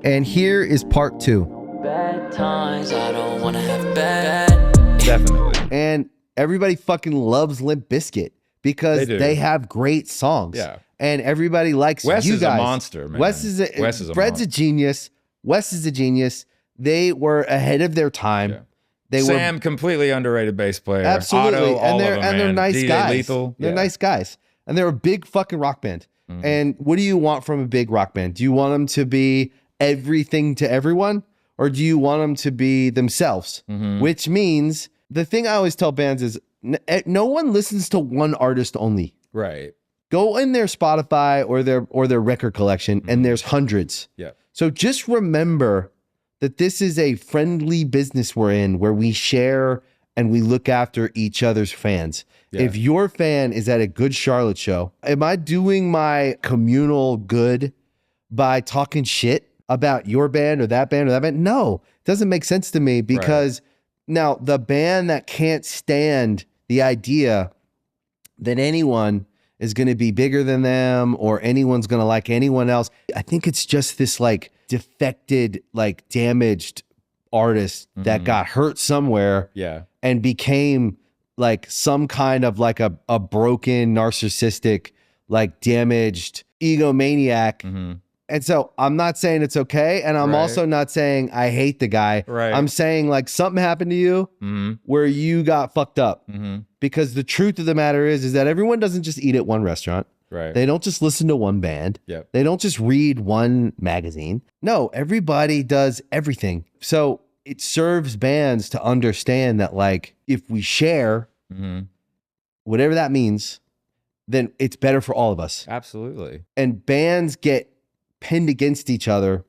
And here is part 2. Bad times, I don't wanna have bad. Definitely. And everybody fucking loves Limp Bizkit because they have great songs. Yeah. And everybody likes Wes you is guys. a monster, man. Wes is a monster. Fred's a genius. Wes is a genius. They were ahead of their time. Yeah. They Sam, were completely underrated bass player. absolutely, Otto, all of them, they're man. nice DJ guys. Lethal. They're nice guys, and they're a big fucking rock band. Mm-hmm. And what do you want from a big rock band? Do you want them to be everything to everyone, or do you want them to be themselves? Mm-hmm. Which means the thing I always tell bands is no one listens to one artist only. Right. Go in their Spotify or their record collection, and there's hundreds. Yeah. So just remember that this is a friendly business we're in where we share and we look after each other's fans. Yeah. If your fan is at a good Charlotte show, am I doing my communal good by talking shit about your band or that band or that band? No, it doesn't make sense to me because now the band that can't stand the idea that anyone is going to be bigger than them or anyone's going to like anyone else. I think it's just this like defected, like damaged artist that got hurt somewhere and became like some kind of like a broken, narcissistic, like damaged egomaniac. And so I'm not saying it's okay. And I'm also not saying I hate the guy. I'm saying like something happened to you where you got fucked up. Because the truth of the matter is that everyone doesn't just eat at one restaurant. They don't just listen to one band. They don't just read one magazine. No, everybody does everything. So it serves bands to understand that like if we share, whatever that means, then it's better for all of us. Absolutely. And bands get pinned against each other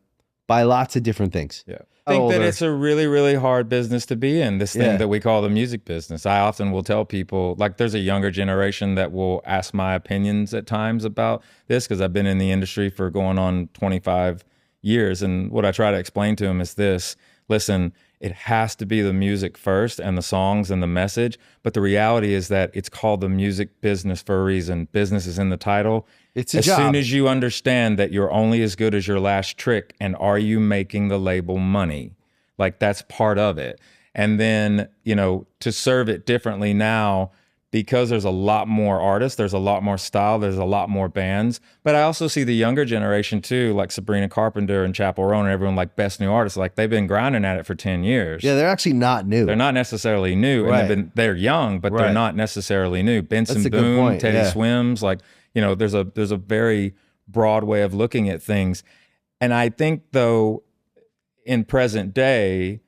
by lots of different things. I think that it's a really, really hard business to be in, this thing that we call the music business. I often will tell people, like there's a younger generation that will ask my opinions at times about this because I've been in the industry for going on 25 years. And what I try to explain to them is this: listen, it has to be the music first and the songs and the message. But the reality is that it's called the music business for a reason. Business is in the title. It's a as job. soon as you understand that you're only as good as your last trick, and are you making the label money? Like that's part of it. And then, you know, to serve it differently now, because there's a lot more artists, there's a lot more style, there's a lot more bands. But I also see the younger generation too, like Sabrina Carpenter and Chappell Roan and everyone, like best new artists. Like they've been grinding at it for 10 years. Yeah, they're actually not new. They're not necessarily new. And they're young, but they're not necessarily new. Benson Boone, Teddy Swims, like, you know, there's a very broad way of looking at things. And I think though, in present day,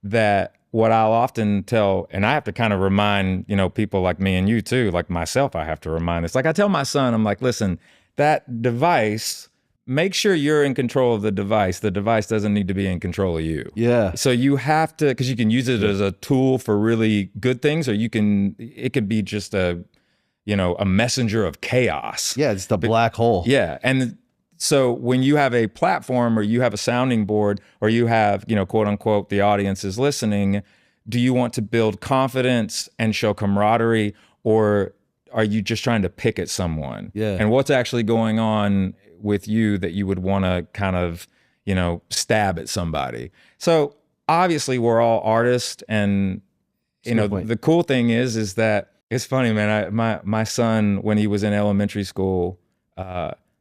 that what I'll often tell, and I have to kind of remind, you know, people like me and you too, like myself, I have to remind this. Like I tell my son, I'm like, listen, that device, make sure you're in control of the device. The device doesn't need to be in control of you. Yeah. So you have to, because you can use it as a tool for really good things, or it could be just a messenger of chaos. Yeah, it's the black hole. Yeah. And so when you have a platform or you have a sounding board or you have, you know, quote unquote, the audience is listening, do you want to build confidence and show camaraderie, or are you just trying to pick at someone? Yeah. And what's actually going on with you that you would want to kind of, you know, stab at somebody? So obviously we're all artists, and, you know, the cool thing is that it's funny, man. My son, when he was in elementary school,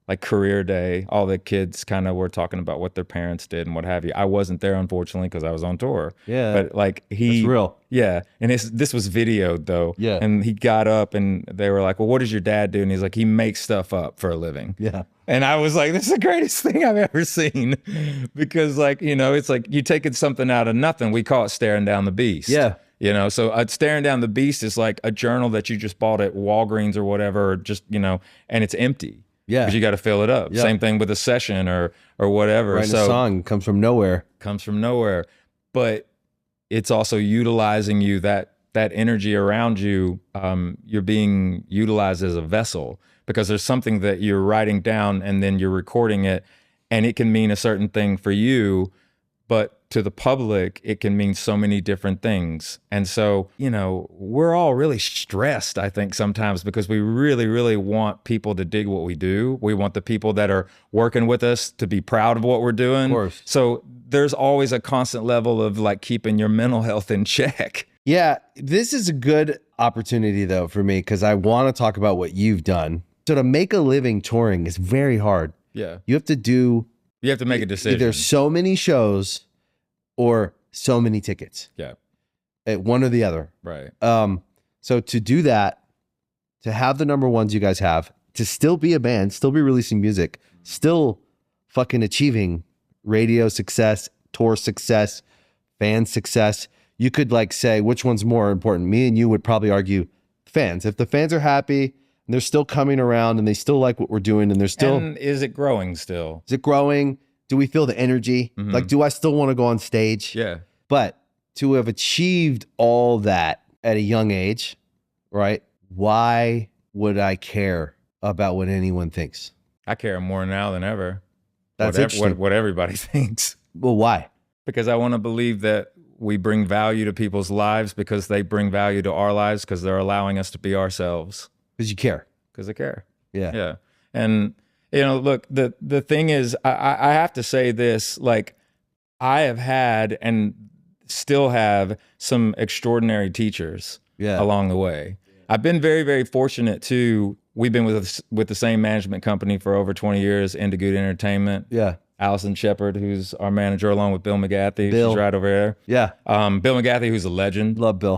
like career day, all the kids kind of were talking about what their parents did and what have you. I wasn't there, unfortunately, because I was on tour. Yeah. But like That's real. Yeah. And this was videoed though. Yeah. And he got up and they were like, well, what does your dad do? And he's like, he makes stuff up for a living. Yeah. And I was like, this is the greatest thing I've ever seen. Because like, you know, it's like you taking something out of nothing. We call it staring down the beast. Yeah. You know, so staring down the beast is like a journal that you just bought at Walgreens or whatever, or just, you know, and it's empty. Yeah. Because you got to fill it up. Yeah. Same thing with a session or whatever. Writing so a song comes from nowhere. Comes from nowhere. But it's also utilizing you, that energy around you, you're being utilized as a vessel, because there's something that you're writing down and then you're recording it, and it can mean a certain thing for you, but to the public, it can mean so many different things. And so, we're all really stressed, I think, sometimes because we really, really want people to dig what we do. We want the people that are working with us to be proud of what we're doing. Of course. So there's always a constant level of like keeping your mental health in check. Yeah, this is a good opportunity though for me because I want to talk about what you've done. So to make a living touring is very hard. Yeah. You have to make a decision. Either so many shows or so many tickets. Yeah. One or the other. Right. So to do that, to have the number ones you guys have, to still be a band, still be releasing music, still fucking achieving radio success, tour success, fan success. You could like say which one's more important. Me and you would probably argue fans. If the fans are happy and they're still coming around and they still like what we're doing and they're still... And is it growing still? Is it growing? Do we feel the energy? Mm-hmm. Like, do I still want to go on stage? Yeah. But to have achieved all that at a young age, right? Why would I care about what anyone thinks? I care more now than ever. That's interesting. What everybody thinks. Well, why? Because I want to believe that we bring value to people's lives because they bring value to our lives because they're allowing us to be ourselves. Because you care. Because I care. Yeah. Yeah. And, look, the thing is, I have to say this, like, I have had and still have some extraordinary teachers along the way. I've been very, very fortunate too. We've been with the same management company for over 20 years, Into Good Entertainment. Yeah. Allison Shepard, who's our manager, along with Bill McGathy. She's right over there. Yeah. Bill McGathy, who's a legend. Love Bill.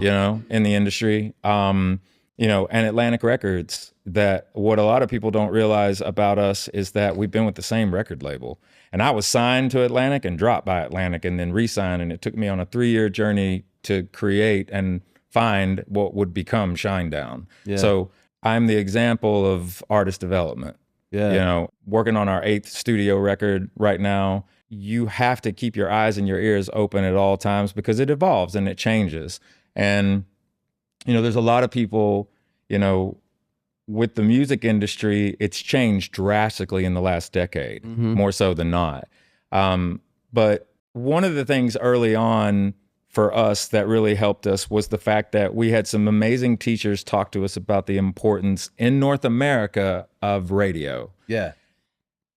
In the industry. And Atlantic Records, that what a lot of people don't realize about us is that we've been with the same record label. And I was signed to Atlantic and dropped by Atlantic and then re-signed. And it took me on a 3-year journey to create and find what would become Shinedown. Yeah. So I'm the example of artist development. Yeah. Working on our 8th studio record right now, you have to keep your eyes and your ears open at all times because it evolves and it changes. And, there's a lot of people, with the music industry, it's changed drastically in the last decade, more so than not. But one of the things early on for us that really helped us was the fact that we had some amazing teachers talk to us about the importance in North America of radio. Yeah.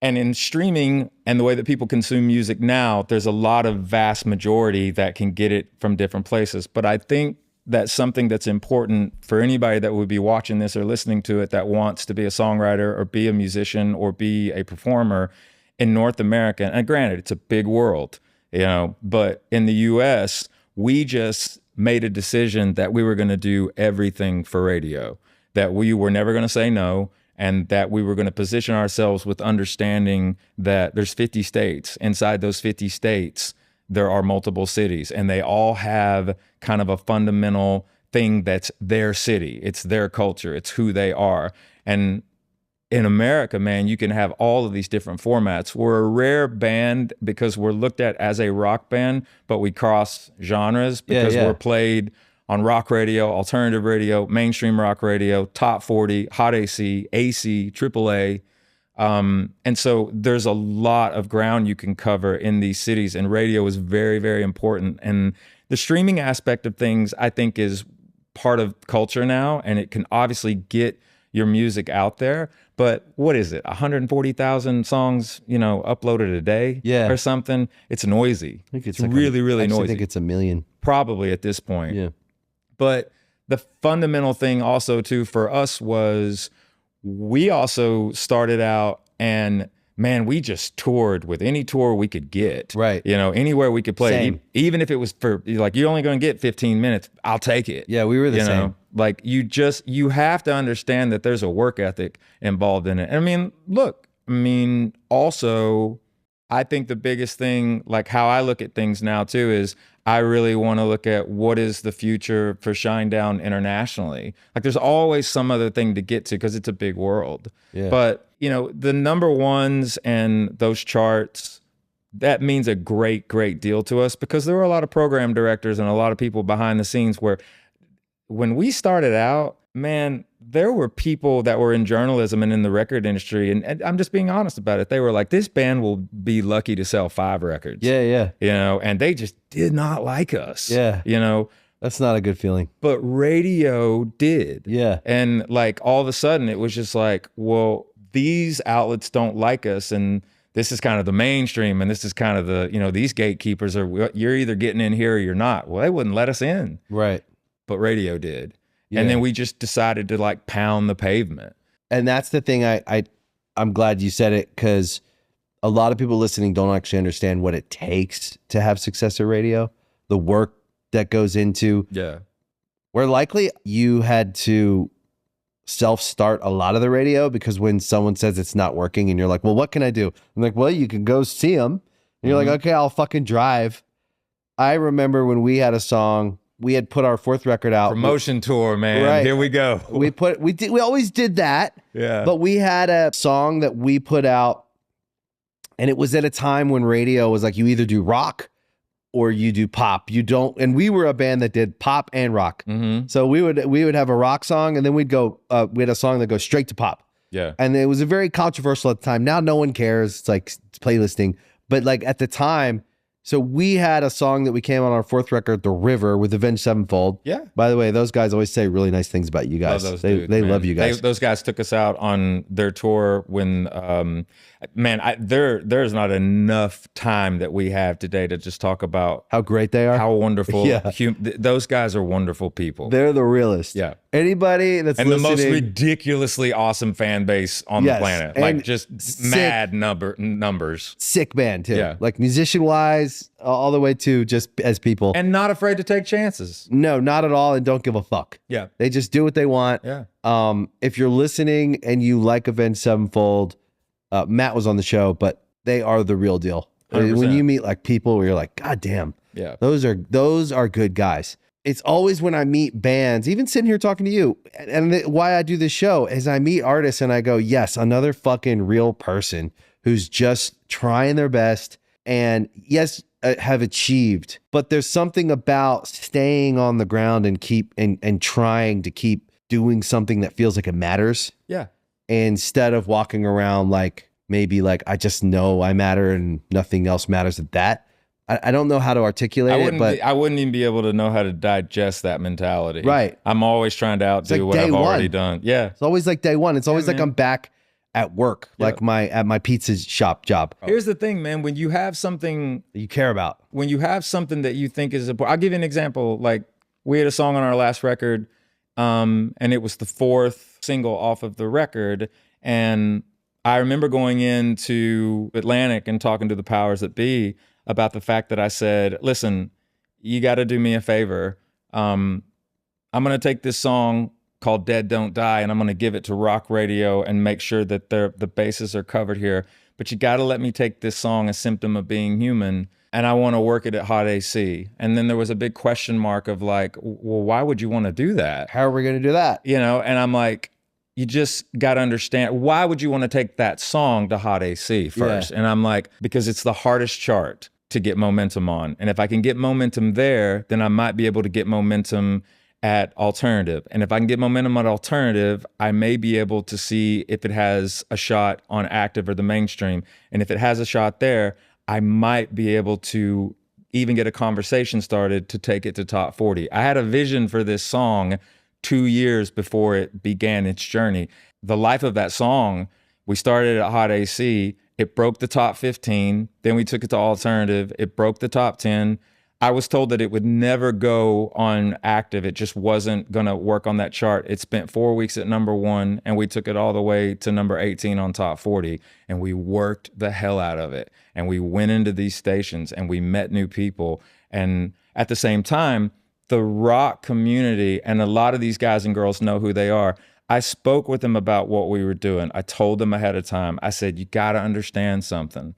And in streaming and the way that people consume music now, there's a lot of vast majority that can get it from different places. But I think that's something that's important for anybody that would be watching this or listening to it that wants to be a songwriter or be a musician or be a performer in North America. And granted, it's a big world, but in the US, we just made a decision that we were going to do everything for radio, that we were never going to say no, and that we were going to position ourselves with understanding that there's 50 states. Inside those 50 states, there are multiple cities, and they all have kind of a fundamental thing that's their city. It's their culture. It's who they are. And in America, man, you can have all of these different formats. We're a rare band because we're looked at as a rock band, but we cross genres because we're played on rock radio, alternative radio, mainstream rock radio, top 40, hot AC, AC, AAA. And so there's a lot of ground you can cover in these cities, and radio is very, very important. And the streaming aspect of things, I think, is part of culture now, and it can obviously get your music out there. But what is it? 140,000 songs, uploaded a day or something. It's noisy. I think it's like really, really noisy. I think it's 1 million. Probably at this point. Yeah. But the fundamental thing also too for us was we also started out and man, we just toured with any tour we could get. Right. Anywhere we could play. Same. Even if it was for like, you're only going to get 15 minutes, I'll take it. Yeah, we were the same. Like you have to understand that there's a work ethic involved in it. And also, I think the biggest thing, like how I look at things now too, is I really want to look at what is the future for Shinedown internationally. Like there's always some other thing to get to because it's a big world. Yeah. But, the number ones and those charts, that means a great, great deal to us because there were a lot of program directors and a lot of people behind the scenes where when we started out, man, there were people that were in journalism and in the record industry, and I'm just being honest about it. They were like, this band will be lucky to sell 5 records. Yeah. You know, and they just did not like us. Yeah. You know, that's not a good feeling. But radio did. Yeah. And like all of a sudden it was just like, well, these outlets don't like us, and this is kind of the mainstream, and this is kind of the, you know, these gatekeepers are, you're either getting in here or you're not. Well, they wouldn't let us in. Right. But radio did. Yeah. And then we just decided to like pound the pavement. And that's the thing I'm glad you said it, because a lot of people listening don't actually understand what it takes to have success at radio, the work that goes into. Yeah. Where likely you had to self-start a lot of the radio, because when someone says it's not working and you're like, well, what can I do? I'm like, well, you can go see them. And you're like, okay, I'll fucking drive. I remember when we had a song, we had put our 4th record out. Promotion tour, man. Right. Here we go. We always did that. Yeah. But we had a song that we put out, and it was at a time when radio was like, you either do rock or you do pop. You don't, and we were a band that did pop and rock. So we would have a rock song, and then we'd go, we had a song that goes straight to pop. Yeah. And it was a very controversial at the time. Now no one cares. It's like it's playlisting. But like at the time, so we had a song that we came on our 4th record, The River, with Avenged Sevenfold. Yeah. By the way, those guys always say really nice things about you guys. They love you guys. Those guys took us out on their tour when, there's not enough time that we have today to just talk about how great they are, how wonderful. Yeah. Those guys are wonderful people. They're the realest. Yeah. Anybody that's and listening, the most ridiculously awesome fan base on the planet, like just mad numbers. Sick band too. Yeah. Like musician wise, all the way to just as people, and not afraid to take chances. No, not at all, and don't give a fuck. Yeah, they just do what they want. Yeah. If you're listening and you like Avenged Sevenfold, Matt was on the show, but they are the real deal. 100%. When you meet like people where you're like, God damn, yeah, those are good guys. It's always when I meet bands, even sitting here talking to you, and why I do this show is I meet artists and I go, yes, another fucking real person who's just trying their best and yes, have achieved. But there's something about staying on the ground and and trying to keep doing something that feels like it matters. Yeah. Instead of walking around like maybe like I just know I matter and nothing else matters at that. I don't know how to articulate it, but I wouldn't even be able to know how to digest that mentality. Right. I'm always trying to outdo like what I've already done. Yeah. It's always like day one. It's always like I'm back at work, like at my pizza shop job. Here's the thing, man. When you have something that you care about, when you have something that you think is important, I'll give you an example. Like we had a song on our last record, and it was the 4th single off of the record, and I remember going into Atlantic and talking to the powers that be about the fact that I said, listen, you got to do me a favor. I'm going to take this song called Dead Don't Die, and I'm going to give it to rock radio and make sure that the bases are covered here. But you got to let me take this song, A Symptom of Being Human, and I want to work it at Hot AC. And then there was a big question mark of like, well, why would you want to do that? How are we going to do that? You know, and I'm like, you just got to understand, why would you want to take that song to Hot AC first? Yeah. And I'm like, because it's the hardest chart to get momentum on. And if I can get momentum there, then I might be able to get momentum at alternative. And if I can get momentum at alternative, I may be able to see if it has a shot on active or the mainstream. And if it has a shot there, I might be able to even get a conversation started to take it to top 40. I had a vision for this song 2 years before it began its journey. The life of that song, we started at Hot AC. It broke the top 15. Then we took it to alternative. It broke the top 10. I was told that it would never go on active. It just wasn't going to work on that chart. It spent 4 weeks at #1, and we took it all the way to number 18 on top 40. And we worked the hell out of it. And we went into these stations and we met new people. And at the same time, the rock community, and a lot of these guys and girls know who they are. I spoke with them about what we were doing. I told them ahead of time. I said, you got to understand something.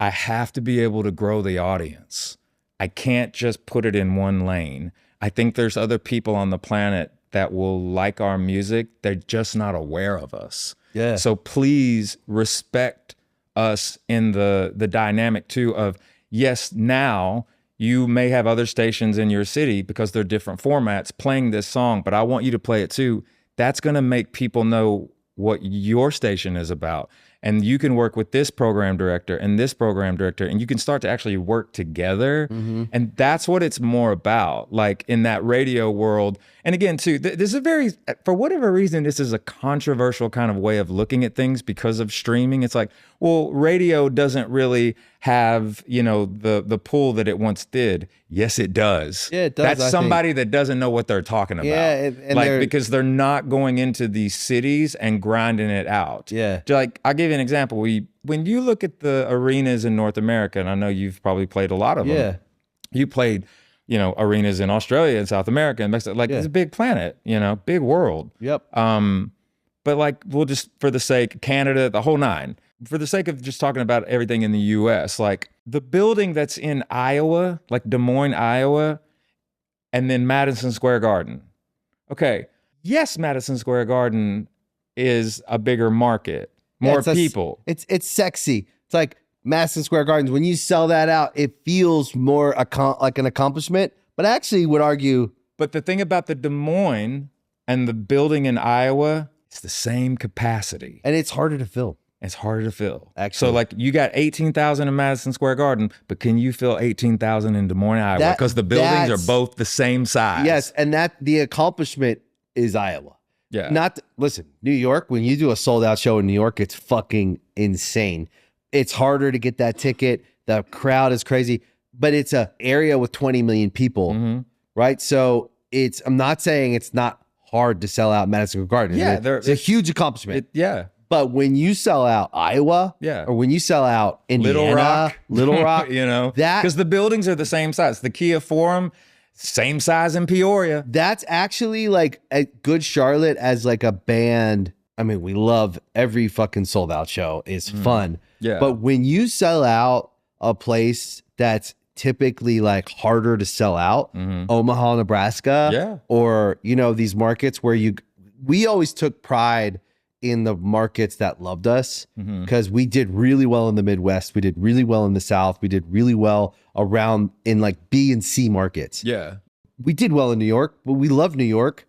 I have to be able to grow the audience. I can't just put it in one lane. I think there's other people on the planet that will like our music. They're just not aware of us. Yeah. So please respect us in the dynamic too of, yes, now you may have other stations in your city because they're different formats playing this song, but I want you to play it too. that's going to make people know what your station is about. And you can work with this program director and this program director, and you can start to actually work together. And that's what it's more about, like in that radio world. And again, too, this is for whatever reason, this is a controversial kind of way of looking at things because of streaming. It's like, well, radio doesn't really have, the pull that it once did. Yes, it does. Yeah, it does. That's somebody that doesn't know what they're talking about. Yeah, and because they're not going into these cities and grinding it out. Yeah. Like, I'll give you an example. When you look at the arenas in North America, and I know you've probably played a lot of them. You played, arenas in Australia and South America and Mexico. Like, it's a big planet, big world. Yep. But like, we'll just, for the sake, Canada, the whole nine, for the sake of just talking about everything in the US, like the building that's in Iowa, like Des Moines, Iowa, and then Madison Square Garden. Okay. Yes, Madison Square Garden is a bigger market, more people. It's sexy. It's like Madison Square Gardens. When you sell that out, it feels more like an accomplishment. But I actually would argue. But the thing about the Des Moines and the building in Iowa, it's the same capacity. And it's harder to fill. It's harder to fill. Actually. So like you got 18,000 in Madison Square Garden, but can you fill 18,000 in Des Moines, Iowa? Because the buildings are both the same size. Yes, and the accomplishment is Iowa. Yeah. Listen, New York, when you do a sold out show in New York, it's fucking insane. It's harder to get that ticket. The crowd is crazy, but it's an area with 20 million people, right? So I'm not saying it's not hard to sell out Madison Square Garden. Yeah. It's a huge accomplishment. Yeah. But when you sell out Iowa, or when you sell out Indiana, Little Rock, because the buildings are the same size. The Kia Forum, same size in Peoria. That's actually like a Good Charlotte as like a band. I mean, we love every fucking sold out show. It's fun. Yeah. But when you sell out a place that's typically like harder to sell out, Omaha, Nebraska, or, these markets where we always took pride in the markets that loved us because we did really well in the Midwest. We did really well in the South. We did really well around in like B and C markets. Yeah. We did well in New York, but we love New York.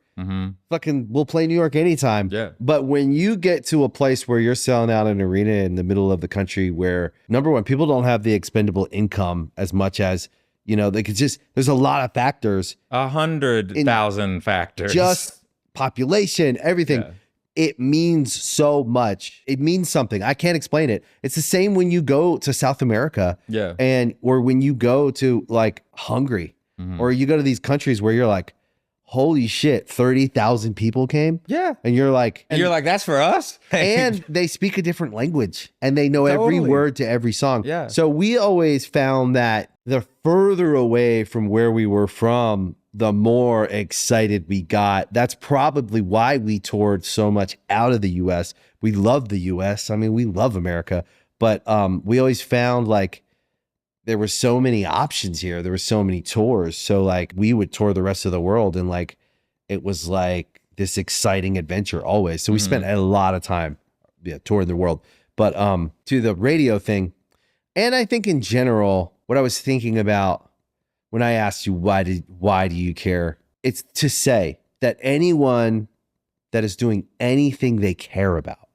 Fucking, we'll play New York anytime. Yeah. But when you get to a place where you're selling out an arena in the middle of the country where, number one, people don't have the expendable income as much as, they could there's a lot of factors. 100,000 factors. Just population, everything. Yeah. It means so much. It means something. I can't explain it. It's the same when you go to South America, or when you go to like Hungary, or you go to these countries where you're like, holy shit, 30,000 people came. Yeah. And you're like, that's for us. And they speak a different language and they know every word to every song. Yeah. So we always found that the further away from where we were from, the more excited we got. That's probably why we toured so much out of the US. We love the US. I mean, we love America, but we always found like there were so many options here. There were so many tours. So like we would tour the rest of the world and like it was like this exciting adventure always. So we spent a lot of time touring the world. But to the radio thing, and I think in general, what I was thinking about when I asked you why do you care? It's to say that anyone that is doing anything they care about,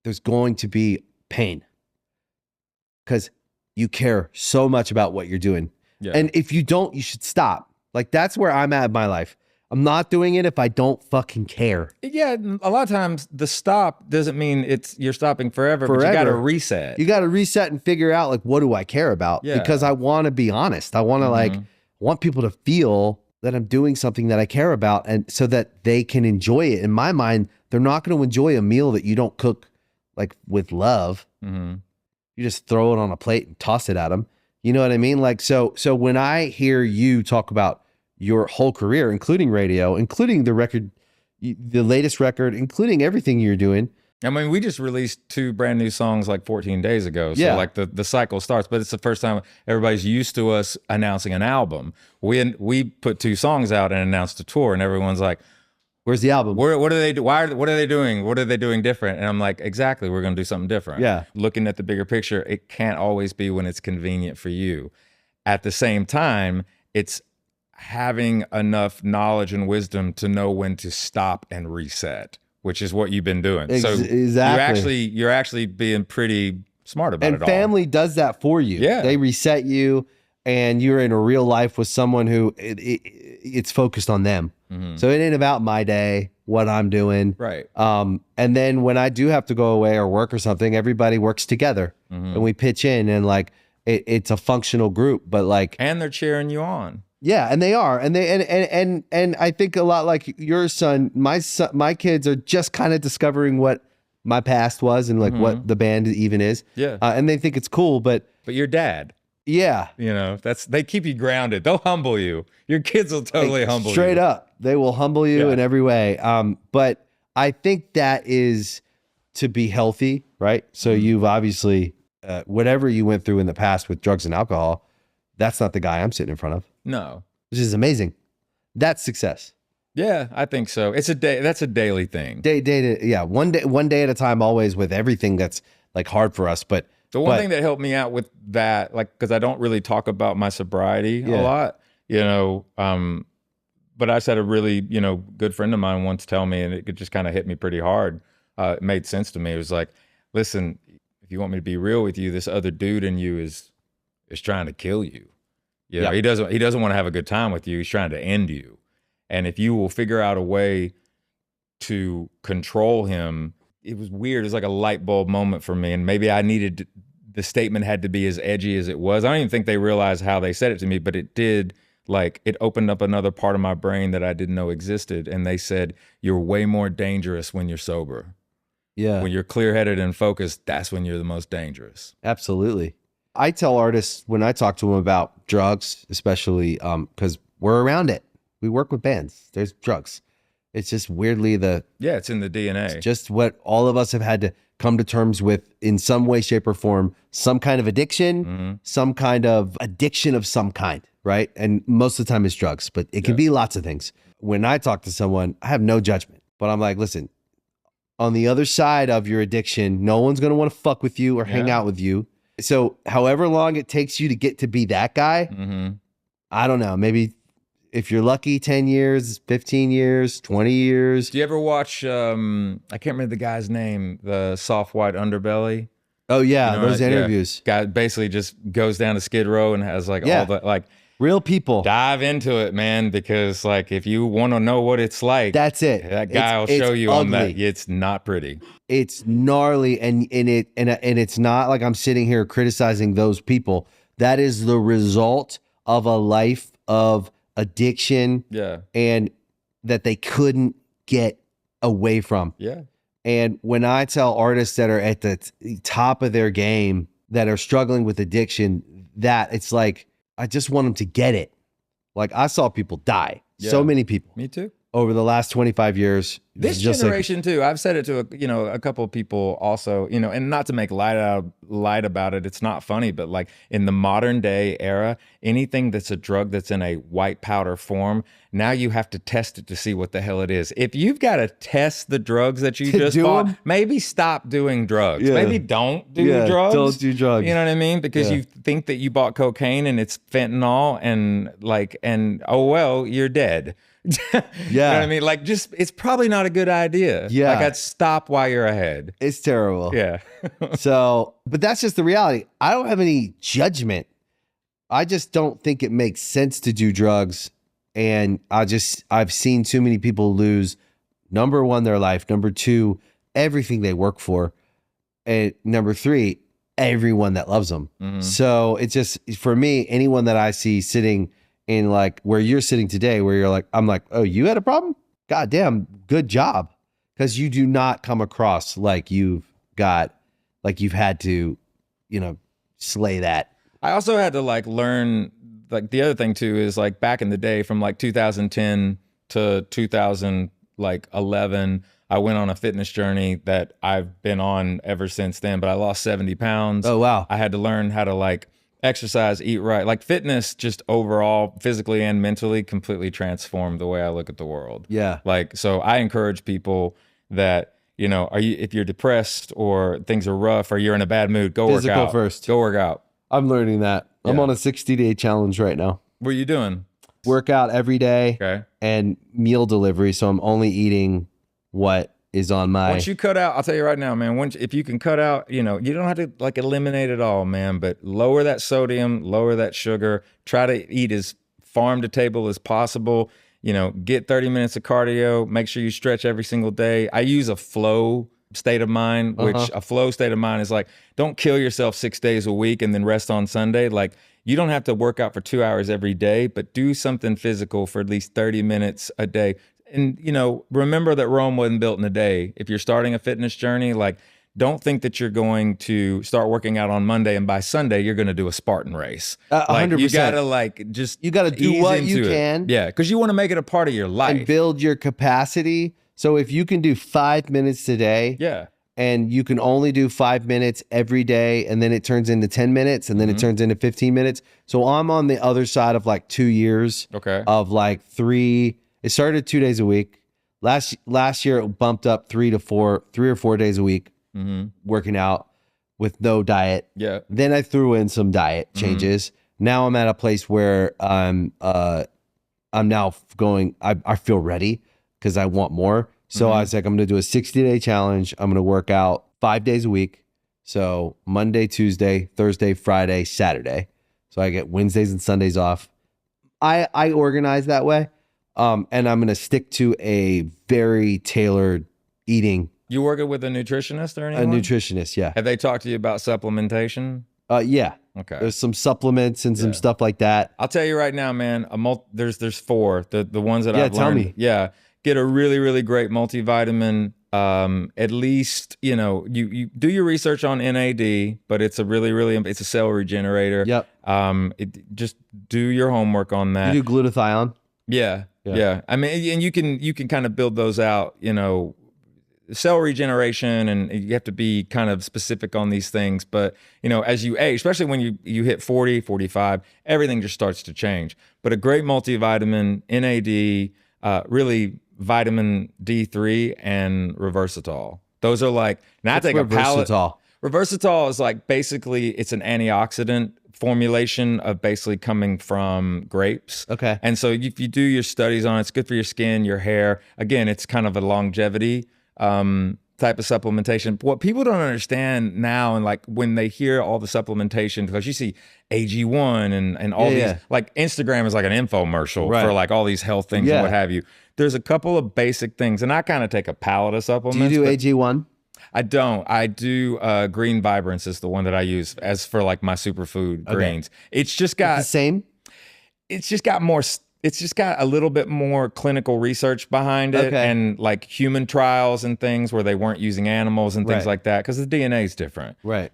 there's going to be pain because you care so much about what you're doing. Yeah. And if you don't, you should stop. Like that's where I'm at in my life. I'm not doing it if I don't fucking care. Yeah, a lot of times the stop doesn't mean you're stopping forever. But you got to reset. You got to reset and figure out like, what do I care about? Yeah. Because I want to be honest. I want to want people to feel that I'm doing something that I care about, and so that they can enjoy it. In my mind, they're not going to enjoy a meal that you don't cook like with love. You just throw it on a plate and toss it at them. You know what I mean? Like, so when I hear you talk about your whole career, including radio, including the record, the latest record, including everything you're doing. I mean, we just released 2 brand new songs like 14 days ago. So like the cycle starts, but it's the first time everybody's used to us announcing an album. We put 2 songs out and announced a tour, and everyone's like, where's the album? What do they do? What are they doing? What are they doing different? And I'm like, exactly, we're going to do something different. Yeah. Looking at the bigger picture, it can't always be when it's convenient for you. At the same time, it's having enough knowledge and wisdom to know when to stop and reset, which is what you've been doing. So exactly. you're actually being pretty smart about it all. And family does that for you. Yeah. They reset you, and you're in a real life with someone who it's focused on them. So it ain't about my day, what I'm doing. Right. And then when I do have to go away or work or something, everybody works together and we pitch in, and like it's a functional group, but like, and they're cheering you on. Yeah, and they are, and I think a lot like your son. My kids are just kind of discovering what my past was and like what the band even is. Yeah, and they think it's cool, but your dad. Yeah, you know, they keep you grounded. They'll humble you. Your kids will totally humble you. Straight up, they will humble you in every way. But I think that is to be healthy, right? So you've obviously whatever you went through in the past with drugs and alcohol, that's not the guy I'm sitting in front of. No. Which is amazing. That's success. Yeah, I think so. It's that's a daily thing. One day at a time, always, with everything that's like hard for us. But the one thing that helped me out with that, like, because I don't really talk about my sobriety a lot, you know, but I just had a really, you know, good friend of mine once tell me, and it just kind of hit me pretty hard. It made sense to me. It was like, listen, if you want me to be real with you, this other dude in you is trying to kill you. You know, he doesn't want to have a good time with you. He's trying to end you. And if you will figure out a way to control him, it was weird. It was like a light bulb moment for me. And maybe the statement had to be as edgy as it was. I don't even think they realized how they said it to me, but it did. Like, it opened up another part of my brain that I didn't know existed. And they said, you're way more dangerous when you're sober. Yeah. When you're clear-headed and focused, that's when you're the most dangerous. Absolutely. I tell artists when I talk to them about drugs, especially because we're around it. We work with bands. There's drugs. It's just weirdly it's in the DNA. It's just what all of us have had to come to terms with in some way, shape, or form. Some kind of addiction, some kind of addiction of some kind, right? And most of the time it's drugs, but it can be lots of things. When I talk to someone, I have no judgment, but I'm like, listen, on the other side of your addiction, no one's going to want to fuck with you or hang out with you. So however long it takes you to get to be that guy, I don't know, maybe if you're lucky, 10 years, 15 years, 20 years. Do you ever watch, I can't remember the guy's name, the Soft White Underbelly? Oh yeah, you know, those interviews. Guy basically just goes down to Skid Row and has like all the, like, real people. Dive into it, man, because like if you want to know what it's like, that's it. That guy will show you on that. It's not pretty. It's gnarly, and it's not like I'm sitting here criticizing those people. That is the result of a life of addiction, and that they couldn't get away from. Yeah. And when I tell artists that are at the top of their game that are struggling with addiction, that it's like, I just want them to get it. Like, I saw people die. So many people. Me too. Over the last 25 years. This generation too. I've said it to a couple of people also, you know, and not to make light about it. It's not funny, but like in the modern day era, anything that's a drug that's in a white powder form, now you have to test it to see what the hell it is. If you've got to test the drugs that you just bought, maybe stop doing drugs. Maybe don't do drugs. Don't do drugs. You know what I mean? Because you think that you bought cocaine and it's fentanyl and oh well, you're dead. You know what I mean? Like, just, it's probably not a good idea. Yeah. Like, I'd stop while you're ahead. It's terrible. Yeah. So, but that's just the reality. I don't have any judgment. I just don't think it makes sense to do drugs. And I've seen too many people lose, number one, their life. Number two, everything they work for. And number three, everyone that loves them. So it's just, for me, anyone that I see sitting in like where you're sitting today, where you're like, I'm like, oh, you had a problem? God damn, good job. Because you do not come across like you've had to, you know, slay that. I also had to like learn, like the other thing too is like back in the day from like 2010 to 2011, I went on a fitness journey that I've been on ever since then, but I lost 70 pounds. Oh, wow. I had to learn how to like exercise, eat right. Like fitness just overall, physically and mentally, completely transformed the way I look at the world. Yeah. Like, so I encourage people that, you know, if you're depressed or things are rough or you're in a bad mood, go work out. First. Go work out. I'm learning that. I'm on a 60-day challenge right now. What are you doing? workout every day, Okay. and meal delivery. So I'm only eating what is on my. Once you cut out, I'll tell you right now, man, if you can cut out, you don't have to like eliminate it all, man, but lower that sodium, lower that sugar, try to eat as farm to table as possible, get 30 minutes of cardio, make sure you stretch every single day. I use a flow state of mind, which a flow state of mind is like, don't kill yourself 6 days a week and then rest on Sunday. Like, you don't have to work out for 2 hours every day, but do something physical for at least 30 minutes a day. And, remember that Rome wasn't built in a day. If you're starting a fitness journey, like, don't think that you're going to start working out on Monday and by Sunday you're going to do a Spartan race. 100%. You gotta you gotta do what you can. Yeah, because you want to make it a part of your life and build your capacity. So if you can do 5 minutes today, and you can only do 5 minutes every day, and then it turns into 10 minutes, and then it turns into 15 minutes. So I'm on the other side of like 2 years of like 3. It started 2 days a week. Last year it bumped up 3 or 4 days a week, working out with no diet. Yeah. Then I threw in some diet changes. Now I'm at a place where I'm now going. I feel ready because I want more. So I was like, I'm going to do a 60-day challenge. I'm going to work out 5 days a week. So Monday, Tuesday, Thursday, Friday, Saturday. So I get Wednesdays and Sundays off. I organize that way. And I'm going to stick to a very tailored eating. You working with a nutritionist or anyone? A nutritionist, yeah. Have they talked to you about supplementation? Yeah. Okay. There's some supplements and some stuff like that. I'll tell you right now, man. There's 4. The ones that I've learned. Tell me. Yeah. Get a really, really great multivitamin. At least, you do your research on NAD, but it's it's a cell regenerator. Yep. Just do your homework on that. You do glutathione? Yeah. I mean, and you can kind of build those out, cell regeneration, and you have to be kind of specific on these things. But, as you age, especially when you hit 40, 45, everything just starts to change. But a great multivitamin, NAD, really vitamin D3 and Reversatol. Those are like, now I take a pallet. Reversatol is like, basically it's an antioxidant formulation of basically coming from grapes. Okay. And so if you do your studies on it, it's good for your skin, your hair. Again, it's kind of a longevity type of supplementation. What people don't understand now, and like when they hear all the supplementation, because you see AG1 and all these, like Instagram is like an infomercial for like all these health things and what have you. There's a couple of basic things, and I kind of take a pallet of supplements. Do you do AG1? I don't. I do Green Vibrance is the one that I use as for like my superfood greens. It's just got the same. It's just got more. It's just got a little bit more clinical research behind it, and like human trials and things where they weren't using animals and things like that, because the DNA is different, right?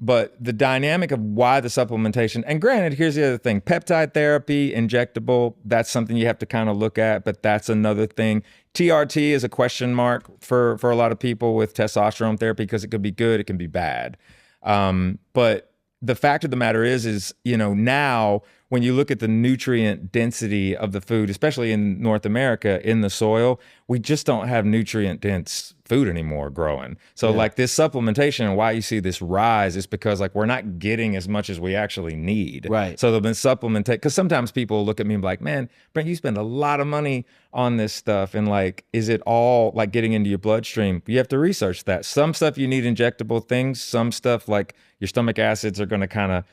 But the dynamic of why the supplementation, and granted, here's the other thing: peptide therapy, injectable. That's something you have to kind of look at, but that's another thing. TRT is a question mark for a lot of people with testosterone therapy, because it could be good, it can be bad. But the fact of the matter is, now when you look at the nutrient density of the food, especially in North America, in the soil, we just don't have nutrient dense food anymore growing. So like this supplementation, and why you see this rise is because like we're not getting as much as we actually need. Right. So they've been supplementing, because sometimes people look at me and be like, man, Brent, you spend a lot of money on this stuff, and like, is it all like getting into your bloodstream? You have to research that. Some stuff you need injectable things, some stuff like your stomach acids are going to kind of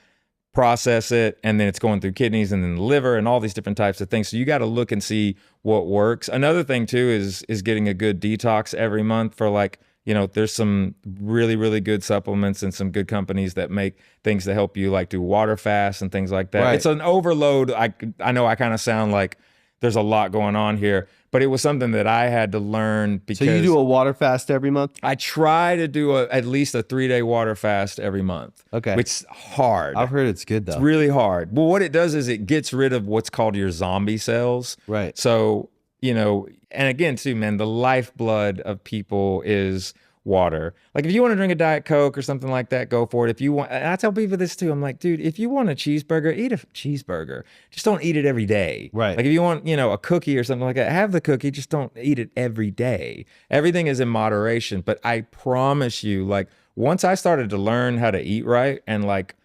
process it, and then it's going through kidneys and then the liver and all these different types of things. So you got to look and see what works. Another thing too is getting a good detox every month for like, there's some really, really good supplements and some good companies that make things to help you like do water fast and things like that. Right. It's an overload. I know I kind of sound like there's a lot going on here, but it was something that I had to learn. Because so you do a water fast every month? I try to do at least a 3-day water fast every month. Okay. Which is hard. I've heard it's good though. It's really hard. Well, what it does is it gets rid of what's called your zombie cells. Right. So, and again too, man, the lifeblood of people is water. Like if you want to drink a Diet Coke or something like that, go for it. If you want, and I tell people this too, I'm like, dude, if you want a cheeseburger, eat a cheeseburger. Just don't eat it every day. Right. Like if you want, a cookie or something like that, have the cookie, just don't eat it every day. Everything is in moderation. But I promise you, like once I started to learn how to eat right and like,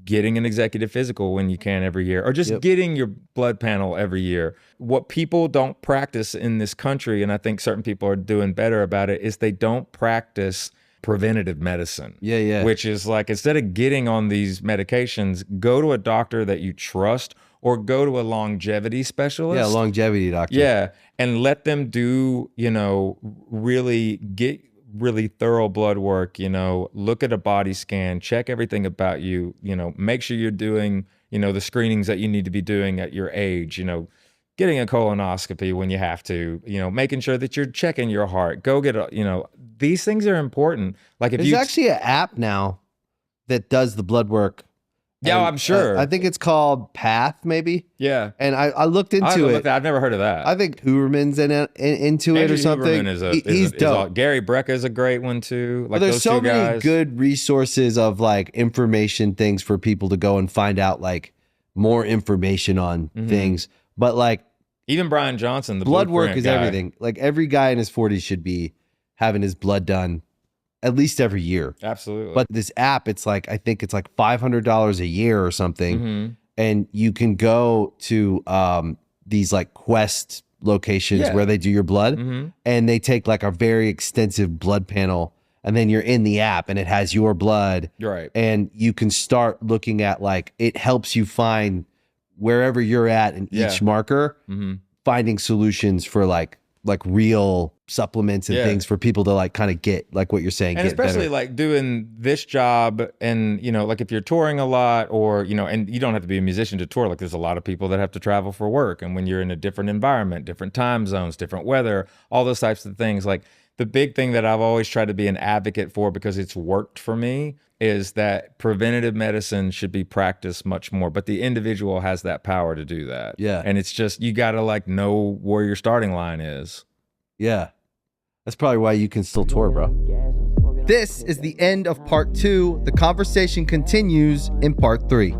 getting an executive physical when you can every year, or just getting your blood panel every year. What people don't practice in this country, and I think certain people are doing better about it, is they don't practice preventative medicine. Yeah. Which is like, instead of getting on these medications, go to a doctor that you trust, or go to a longevity specialist. Yeah, longevity doctor. Yeah, and let them do, really thorough blood work, look at a body scan, check everything about you, make sure you're doing, the screenings that you need to be doing at your age, getting a colonoscopy when you have to, making sure that you're checking your heart. Go get these things are important. Like, if there's actually an app now that does the blood work. Yeah, I'm sure. I think it's called Path, maybe. Yeah. And I looked into it. I've never heard of that. I think Hooverman's into it or something. He's dope. Gary Brecka is a great one too. Like, there's so many good resources of like information things for people to go and find out like more information on things. But like, even Brian Johnson, the blood work is guy. Everything. Like, every guy in his 40s should be having his blood done at least every year. Absolutely. But this app, it's like, I think it's like $500 a year or something. And you can go to these like Quest locations where they do your blood, and they take like a very extensive blood panel, and then you're in the app and it has your blood. Right. And you can start looking at, like, it helps you find wherever you're at in each marker, finding solutions for like real supplements and things for people to like kind of get, like what you're saying, and get especially better. Like doing this job, and like if you're touring a lot, or and you don't have to be a musician to tour. Like, there's a lot of people that have to travel for work, and when you're in a different environment, different time zones, different weather, all those types of things, like, the big thing that I've always tried to be an advocate for, because it's worked for me, is that preventative medicine should be practiced much more, but the individual has that power to do that. Yeah. And it's just, you got to like know where your starting line is. Yeah. That's probably why you can still tour, bro. This is the end of part 2. The conversation continues in part 3.